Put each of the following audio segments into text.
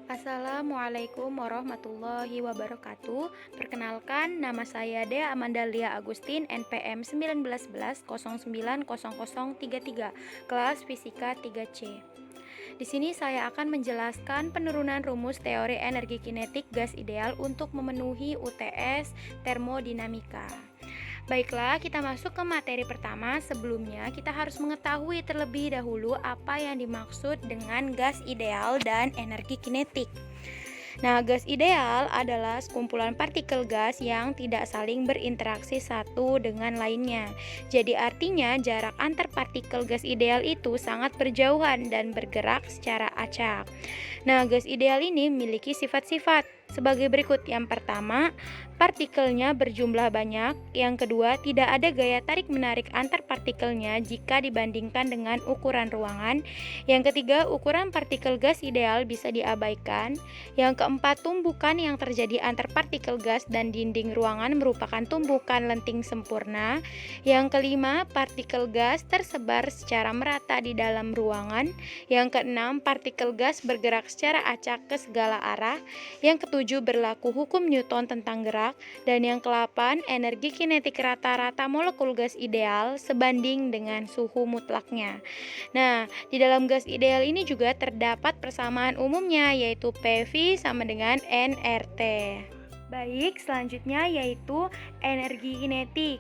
Assalamualaikum warahmatullahi wabarakatuh. Perkenalkan, nama saya Dea Amandalia Agustin, NPM 1911090033, kelas Fisika 3C. Di sini saya akan menjelaskan penurunan rumus teori energi kinetik gas ideal untuk memenuhi UTS termodinamika. Baiklah, kita masuk ke materi pertama. Sebelumnya, kita harus mengetahui terlebih dahulu apa yang dimaksud dengan gas ideal dan energi kinetik. Nah, gas ideal adalah sekumpulan partikel gas yang tidak saling berinteraksi satu dengan lainnya. Jadi artinya jarak antar partikel gas ideal itu sangat berjauhan dan bergerak secara acak. Nah, gas ideal ini memiliki sifat-sifat sebagai berikut. Yang pertama, partikelnya berjumlah banyak. Yang kedua, tidak ada gaya tarik-menarik antar partikelnya jika dibandingkan dengan ukuran ruangan. Yang ketiga, ukuran partikel gas ideal bisa diabaikan. Yang keempat, tumbukan yang terjadi antar partikel gas dan dinding ruangan merupakan tumbukan lenting sempurna. Yang kelima, partikel gas tersebar secara merata di dalam ruangan. Yang keenam, partikel gas bergerak secara acak ke segala arah. Yang ketujuh, berlaku hukum Newton tentang gerak. Dan yang ke-8, energi kinetik rata-rata molekul gas ideal sebanding dengan suhu mutlaknya. Nah, di dalam gas ideal ini juga terdapat persamaan umumnya, yaitu PV sama dengan nRT. Baik, selanjutnya yaitu energi kinetik.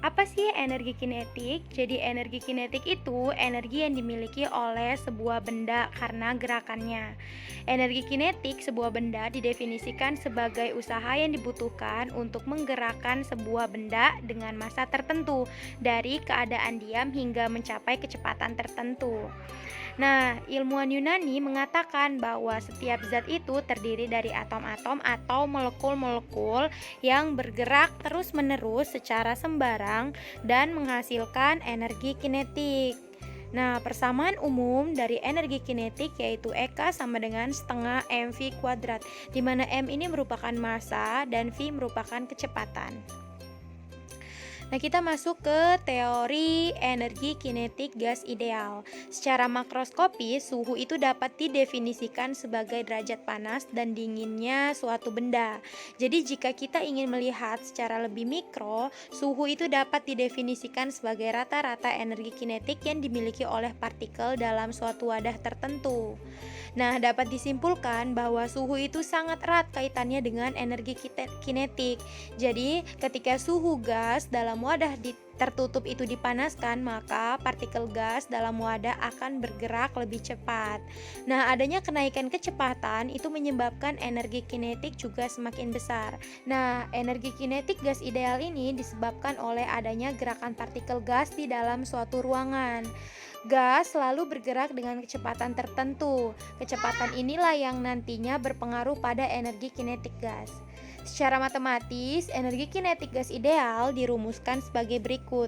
Apa sih energi kinetik? Jadi energi kinetik itu energi yang dimiliki oleh sebuah benda karena gerakannya. Energi kinetik sebuah benda didefinisikan sebagai usaha yang dibutuhkan untuk menggerakkan sebuah benda dengan massa tertentu dari keadaan diam hingga mencapai kecepatan tertentu. Nah, ilmuwan Yunani mengatakan bahwa setiap zat itu terdiri dari atom-atom atau molekul-molekul yang bergerak terus-menerus secara sembarang dan menghasilkan energi kinetik. Nah, persamaan umum dari energi kinetik yaitu EK sama dengan setengah mv kuadrat, di mana m ini merupakan massa dan v merupakan kecepatan. Nah, kita masuk ke teori energi kinetik gas ideal. Secara makroskopis, suhu itu dapat didefinisikan sebagai derajat panas dan dinginnya suatu benda. Jadi, jika kita ingin melihat secara lebih mikro, suhu itu dapat didefinisikan sebagai rata-rata energi kinetik yang dimiliki oleh partikel dalam suatu wadah tertentu. Nah, dapat disimpulkan bahwa suhu itu sangat erat kaitannya dengan energi kinetik. Jadi, ketika suhu gas dalam wadah tertutup itu dipanaskan, maka partikel gas dalam wadah akan bergerak lebih cepat. Nah, adanya kenaikan kecepatan itu menyebabkan energi kinetik juga semakin besar. Nah, energi kinetik gas ideal ini disebabkan oleh adanya gerakan partikel gas di dalam suatu ruangan. Gas selalu bergerak dengan kecepatan tertentu. Kecepatan inilah yang nantinya berpengaruh pada energi kinetik gas. Secara matematis, energi kinetik gas ideal dirumuskan sebagai berikut,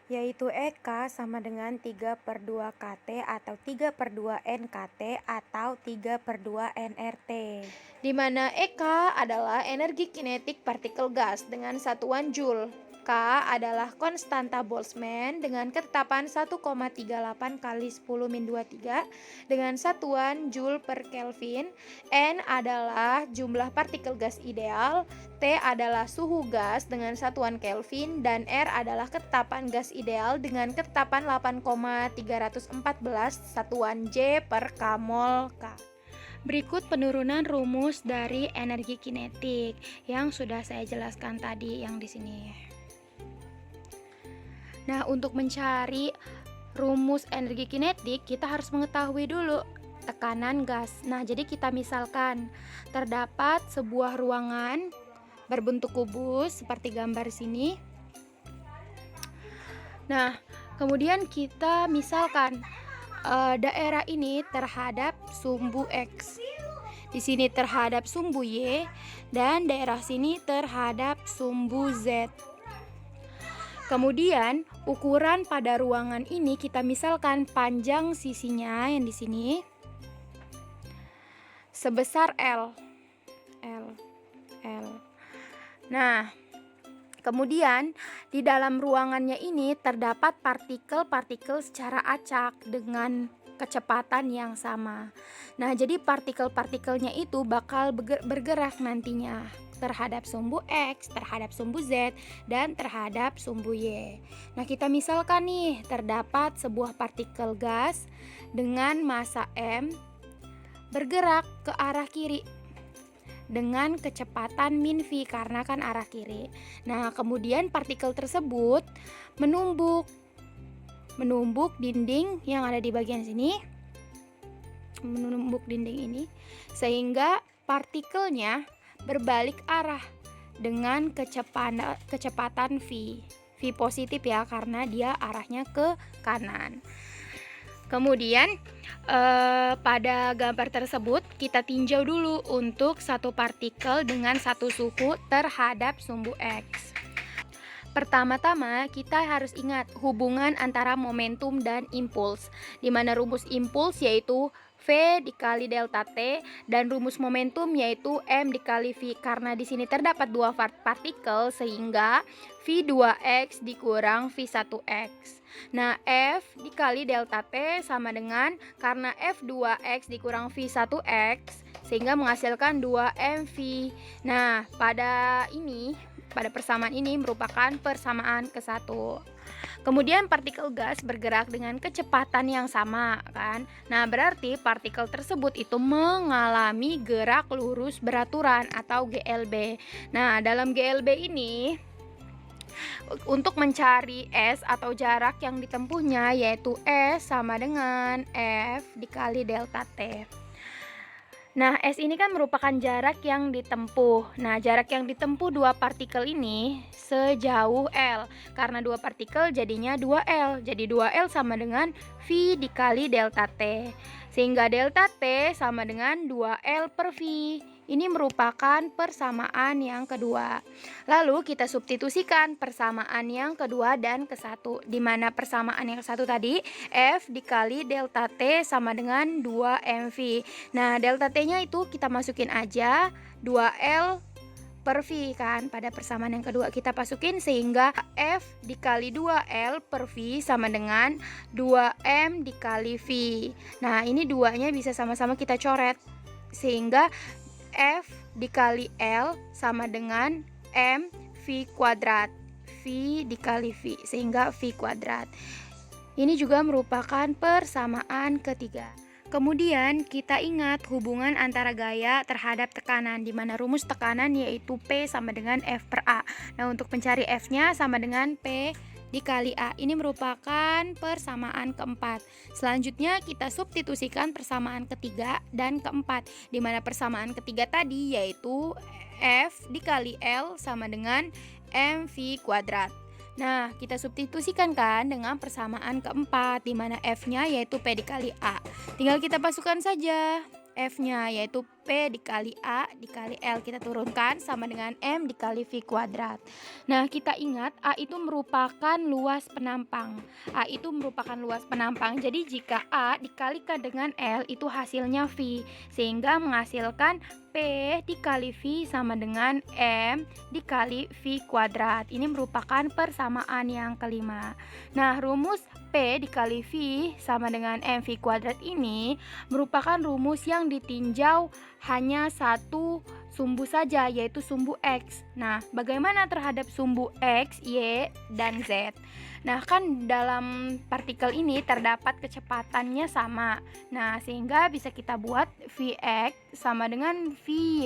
yaitu EK sama dengan 3/2 KT atau 3/2 NKT atau 3/2 nRT. Di mana EK adalah energi kinetik partikel gas dengan satuan Joule. K adalah konstanta Boltzmann dengan ketetapan 1,38 kali 10⁻³ dengan satuan Joule per Kelvin. N adalah jumlah partikel gas ideal. T adalah suhu gas dengan satuan Kelvin. Dan R adalah ketetapan gas ideal dengan ketetapan 8,314 satuan J per K-mol K. Berikut penurunan rumus dari energi kinetik yang sudah saya jelaskan tadi yang di sini. Nah, untuk mencari rumus energi kinetik, kita harus mengetahui dulu tekanan gas. Nah, jadi kita misalkan terdapat sebuah ruangan berbentuk kubus seperti gambar sini. Nah, kemudian kita misalkan daerah ini terhadap sumbu X. Di sini terhadap sumbu Y dan daerah sini terhadap sumbu Z. Kemudian ukuran pada ruangan ini kita misalkan panjang sisinya yang di sini sebesar L. Nah, kemudian di dalam ruangannya ini terdapat partikel-partikel secara acak dengan kecepatan yang sama. Nah, jadi partikel-partikelnya itu bakal bergerak nantinya terhadap sumbu X, terhadap sumbu Z, dan terhadap sumbu Y. Nah, kita misalkan nih, terdapat sebuah partikel gas dengan massa M bergerak ke arah kiri dengan kecepatan min v karena kan arah kiri. Nah, kemudian partikel tersebut menumbuk dinding yang ada di bagian sini, menumbuk dinding ini, sehingga partikelnya berbalik arah dengan kecepatan v positif ya, karena dia arahnya ke kanan. Kemudian pada gambar tersebut kita tinjau dulu untuk satu partikel dengan satu suhu terhadap sumbu X. Pertama-tama kita harus ingat hubungan antara momentum dan impuls, di mana rumus impuls yaitu V dikali delta T dan rumus momentum yaitu M dikali V. Karena di sini terdapat dua partikel sehingga V2X dikurang V1X. Nah, F dikali delta T sama dengan, karena F2X dikurang V1X sehingga menghasilkan 2mV. Nah, pada persamaan ini merupakan persamaan ke-1. Kemudian partikel gas bergerak dengan kecepatan yang sama kan. Nah, berarti partikel tersebut itu mengalami gerak lurus beraturan atau GLB. Nah, dalam GLB ini untuk mencari S atau jarak yang ditempuhnya yaitu S sama dengan F dikali delta T. Nah, S ini kan merupakan jarak yang ditempuh. Nah, jarak yang ditempuh dua partikel ini sejauh L. Karena dua partikel jadinya 2L. Jadi 2L sama dengan V dikali delta T. Sehingga delta T sama dengan 2L per V. Ini merupakan persamaan yang kedua. Lalu kita substitusikan persamaan yang kedua dan ke-1. Di mana persamaan yang ke-1 tadi F dikali delta T sama dengan 2mV. Nah, delta T-nya itu kita masukin aja 2L per V kan. Pada persamaan yang kedua kita masukin sehingga F dikali 2L per V sama dengan 2M dikali V. Nah, ini duanya bisa sama-sama kita coret sehingga F dikali L sama dengan M V kuadrat. V dikali V sehingga V kuadrat. Ini juga merupakan persamaan ketiga. Kemudian kita ingat hubungan antara gaya terhadap tekanan, di mana rumus tekanan yaitu P sama dengan F per A. Nah, untuk mencari F-nya sama dengan P dikali A. Ini merupakan persamaan keempat. Selanjutnya kita substitusikan persamaan ketiga dan keempat, di mana persamaan ketiga tadi yaitu F dikali L sama dengan mV kuadrat. Nah, kita substitusikan kan dengan persamaan keempat, di mana F-nya yaitu P dikali A. Tinggal kita masukkan saja F-nya yaitu P dikali A dikali L, kita turunkan sama dengan M dikali V kuadrat. Nah, kita ingat A itu merupakan luas penampang. A itu merupakan luas penampang. Jadi jika A dikalikan dengan L itu hasilnya V, sehingga menghasilkan P dikali V sama dengan M dikali V kuadrat. Ini merupakan persamaan yang kelima. Nah, rumus P dikali V sama dengan mV kuadrat ini merupakan rumus yang ditinjau hanya satu sumbu saja, yaitu sumbu X. Nah, bagaimana terhadap sumbu X, Y, dan Z? Nah, kan dalam partikel ini terdapat kecepatannya sama. Nah, sehingga bisa kita buat Vx sama dengan Vy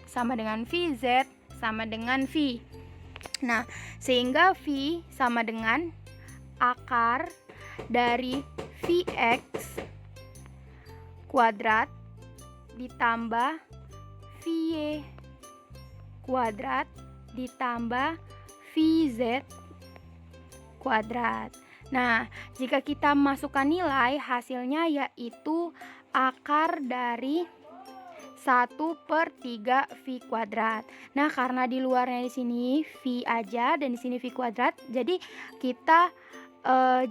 sama dengan Vz sama dengan V. Nah, sehingga V sama dengan akar dari Vx kuadrat ditambah Vy kuadrat ditambah Vz kuadrat. Nah, jika kita masukkan nilai, hasilnya yaitu akar dari 1/3 V kuadrat. Nah, karena di luarnya di sini V aja dan di sini V kuadrat, jadi kita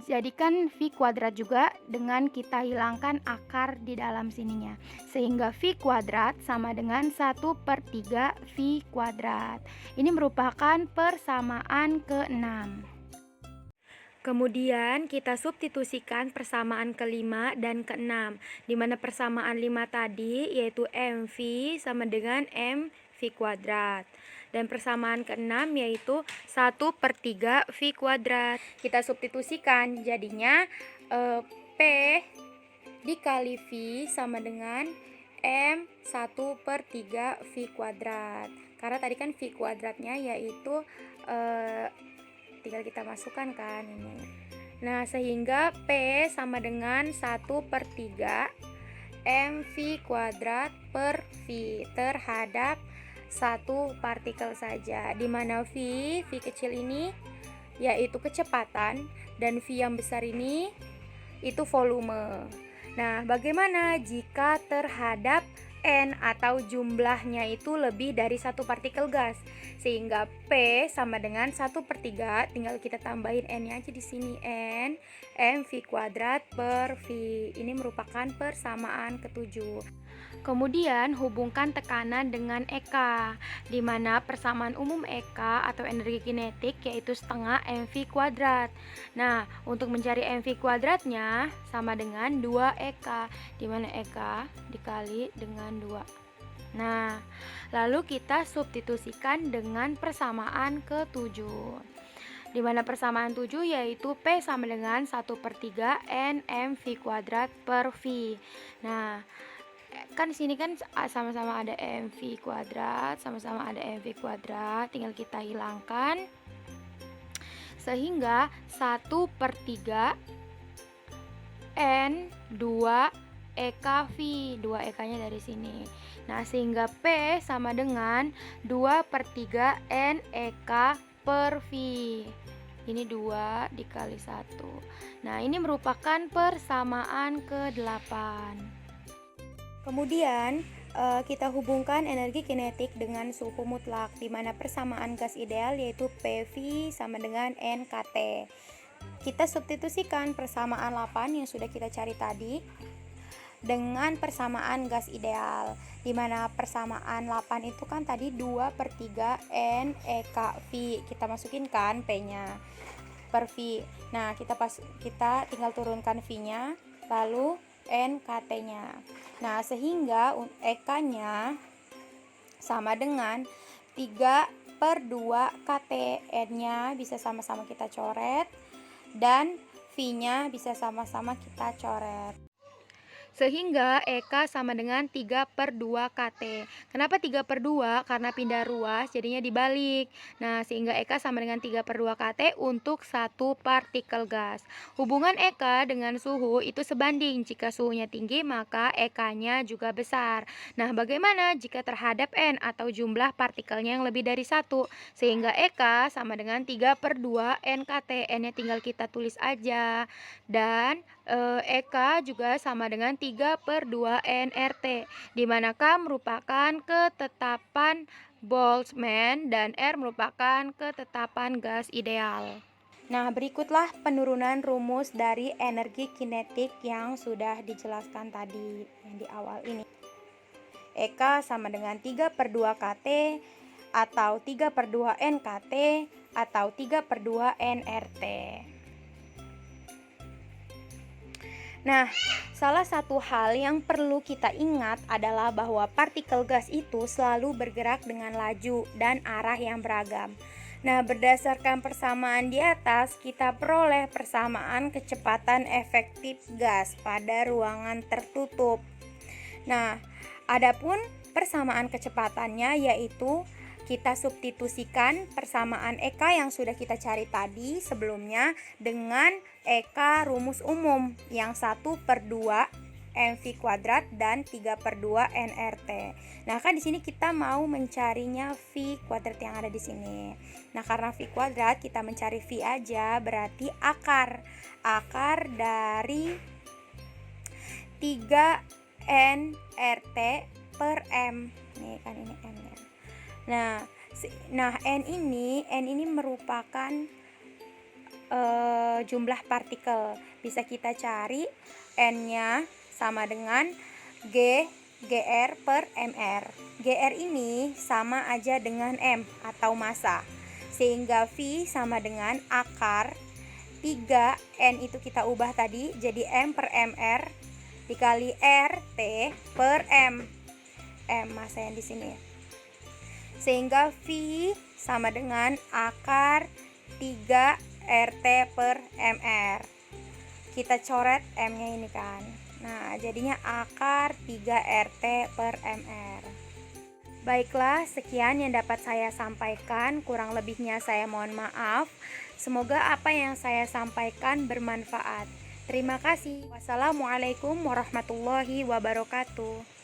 jadikan V kuadrat juga dengan kita hilangkan akar di dalam sininya, sehingga V kuadrat sama dengan 1/3 V kuadrat. Ini merupakan persamaan ke-6. Kemudian kita substitusikan persamaan kelima dan keenam, di mana persamaan 5 tadi yaitu mv sama dengan mv kuadrat. Dan persamaan keenam yaitu 1/3 v kuadrat. Kita substitusikan, jadinya P dikali V sama dengan M 1/3 V kuadrat. Karena tadi kan V kuadratnya yaitu tinggal kita masukkan kan ini. Nah, sehingga P sama dengan 1/3 mv kuadrat per V terhadap satu partikel saja, di mana V kecil ini yaitu kecepatan dan V yang besar ini itu volume. Nah, bagaimana jika terhadap N atau jumlahnya itu lebih dari satu partikel gas? Sehingga P sama dengan 1/3, tinggal kita tambahin N-nya aja di sini, N mv kuadrat per V. Ini merupakan persamaan ketujuh. Kemudian hubungkan tekanan dengan EK, di mana persamaan umum EK atau energi kinetik yaitu setengah mv kuadrat. Nah, untuk mencari mv kuadratnya sama dengan 2 EK, di mana EK dikali dengan 2. Nah, lalu kita substitusikan dengan persamaan ke-7, di mana persamaan 7 yaitu P sama dengan 1/3 N mv kuadrat per V. Nah, kan di sini kan sama-sama ada mv kuadrat, sama-sama ada mv kuadrat, tinggal kita hilangkan, sehingga 1/3 N 2 EKV, 2 EK-nya dari sini. Nah, sehingga P sama dengan 2/3 N EK per V. Ini 2 dikali 1. Nah, ini merupakan persamaan ke-8. Kemudian kita hubungkan energi kinetik dengan suhu mutlak, di mana persamaan gas ideal yaitu PV sama dengan NKT. Kita substitusikan persamaan 8 yang sudah kita cari tadi dengan persamaan gas ideal, di mana persamaan 8 itu kan tadi 2/3 NEKV. Kita masukin kan P-nya per V. Nah, kita tinggal turunkan V-nya, lalu NKT-nya. Nah, sehingga EK-nya sama dengan 3/2 KT. N-nya bisa sama-sama kita coret dan V-nya bisa sama-sama kita coret. Sehingga EK sama dengan 3/2 KT. Kenapa 3/2? Karena pindah ruas jadinya dibalik. Nah, sehingga EK sama dengan 3/2 KT untuk satu partikel gas. Hubungan EK dengan suhu itu sebanding. Jika suhunya tinggi, maka EK-nya juga besar. Nah, bagaimana jika terhadap N atau jumlah partikelnya yang lebih dari 1? Sehingga EK sama dengan 3/2 NKT. N-nya tinggal kita tulis aja. Dan EK juga sama dengan 3/2 nRT, di mana K merupakan ketetapan Boltzmann dan R merupakan ketetapan gas ideal. Nah, berikutlah penurunan rumus dari energi kinetik yang sudah dijelaskan tadi yang di awal ini. EK sama dengan 3/2 KT atau 3/2 NKT atau 3/2 nRT. Nah, salah satu hal yang perlu kita ingat adalah bahwa partikel gas itu selalu bergerak dengan laju dan arah yang beragam. Nah, berdasarkan persamaan di atas, kita peroleh persamaan kecepatan efektif gas pada ruangan tertutup. Nah, adapun persamaan kecepatannya yaitu kita substitusikan persamaan EK yang sudah kita cari tadi sebelumnya dengan EK rumus umum yang 1/2 mv kuadrat dan 3/2 nRT. Nah, kan di sini kita mau mencarinya V kuadrat yang ada di sini. Nah, karena V kuadrat kita mencari V aja, berarti akar dari 3 nRT per M. Nih kan ini M-nya. Nah, N ini merupakan jumlah partikel. Bisa kita cari N-nya sama dengan GR per MR. GR ini sama aja dengan M atau massa. Sehingga V sama dengan akar 3N itu kita ubah tadi jadi M per MR dikali RT per M massa yang di sini. Sehingga V sama dengan akar 3 RT per MR. Kita coret M-nya ini kan. Nah, jadinya akar 3 RT per MR. Baiklah, sekian yang dapat saya sampaikan. Kurang lebihnya saya mohon maaf. Semoga apa yang saya sampaikan bermanfaat. Terima kasih. Wassalamualaikum warahmatullahi wabarakatuh.